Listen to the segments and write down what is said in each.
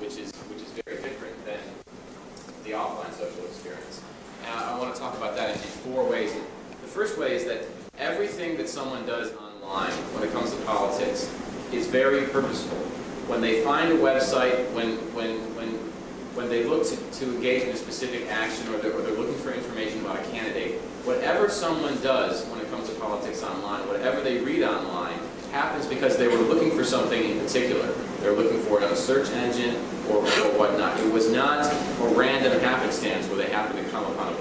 which is very different than the offline social experience. And I want to talk about that in 4 ways. The first way is that everything that someone does online when it comes to politics is very purposeful. When they find a website, when they look to engage in a specific action, or they're looking for information about a candidate, whatever someone does when it comes to politics online, whatever they read online, happens because they were looking for something in particular. They were looking for it on a search engine or whatnot. It was not a random happenstance where they happened to come upon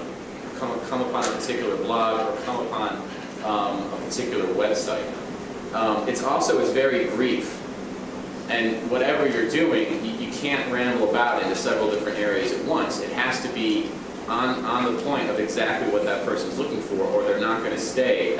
a particular blog or come upon a particular website. It's very brief. And whatever you're doing, you can't ramble about into several different areas at once. It has to be on the point of exactly what that person's looking for, or they're not going to stay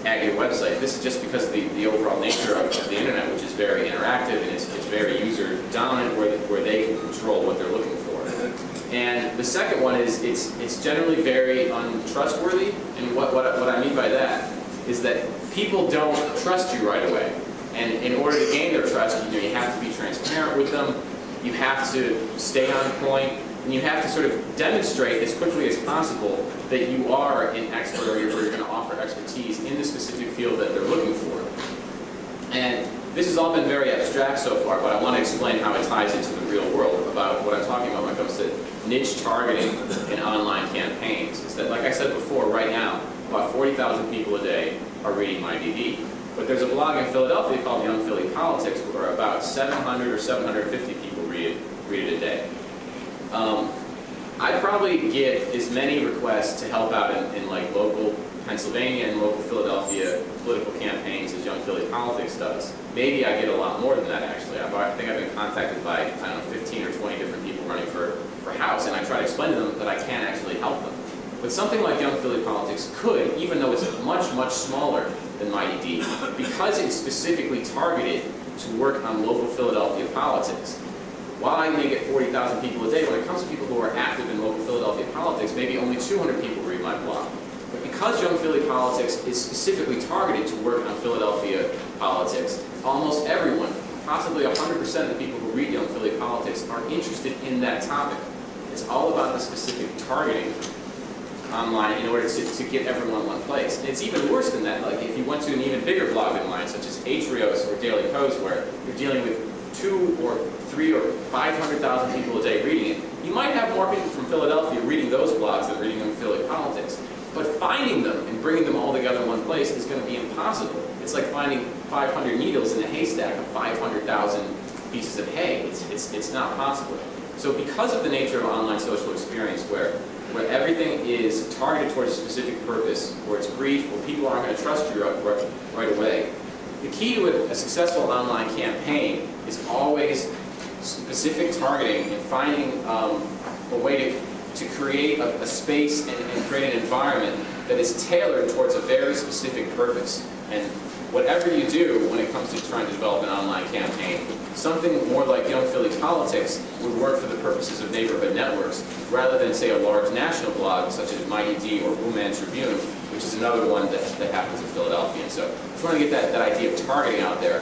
at your website. This is just because of the overall nature of the internet, which is very interactive and it's very user dominant, where they can control what they're looking for. And the second one is it's generally very untrustworthy. And what I mean by that is that people don't trust you right away. And in order to gain their trust, you have to be transparent with them, you have to stay on point, and you have to sort of demonstrate as quickly as possible that you are an expert, or you're going to offer expertise in the specific field that they're looking for. And this has all been very abstract so far, but I want to explain how it ties into the real world about what I'm talking about when it comes to niche targeting in online campaigns. Is that, like I said before, right now, about 40,000 people a day are reading MyDD. But there's a blog in Philadelphia called Young Philly Politics where about 700 or 750 people read it a day. I probably get as many requests to help out in like local Pennsylvania and local Philadelphia political campaigns as Young Philly Politics does. Maybe I get a lot more than that, actually. I think I've been contacted by, I don't know, 15 or 20 different people running for House, and I try to explain to them that I can't actually help them. But something like Young Philly Politics could, even though it's much, much smaller than MyDD, because it's specifically targeted to work on local Philadelphia politics. While I may get 40,000 people a day, when it comes to people who are active in local Philadelphia politics, maybe only 200 people read my blog. But because Young Philly Politics is specifically targeted to work on Philadelphia politics, almost everyone, possibly 100% of the people who read Young Philly Politics, are interested in that topic. It's all about the specific targeting online in order to get everyone in one place. And it's even worse than that. Like if you went to an even bigger blog than mine, such as Atrios or Daily Kos, where you're dealing with 2 or 3 or 500,000 people a day reading it, you might have more people from Philadelphia reading those blogs than reading Young Philly Politics. But finding them and bringing them all together in one place is going to be impossible. It's like finding 500 needles in a haystack of 500,000 pieces of hay. It's not possible. So because of the nature of online social experience, where everything is targeted towards a specific purpose, where it's brief, where people aren't going to trust you right away, the key to a successful online campaign is always specific targeting and finding a way to create a space and create an environment that is tailored towards a very specific purpose. And whatever you do when it comes to trying to develop an online campaign, something more like Young Philly Politics would work for the purposes of neighborhood networks, rather than, say, a large national blog such as MyDD or Woman Tribune, which is another one that happens in Philadelphia. And so I just want to get that idea of targeting out there.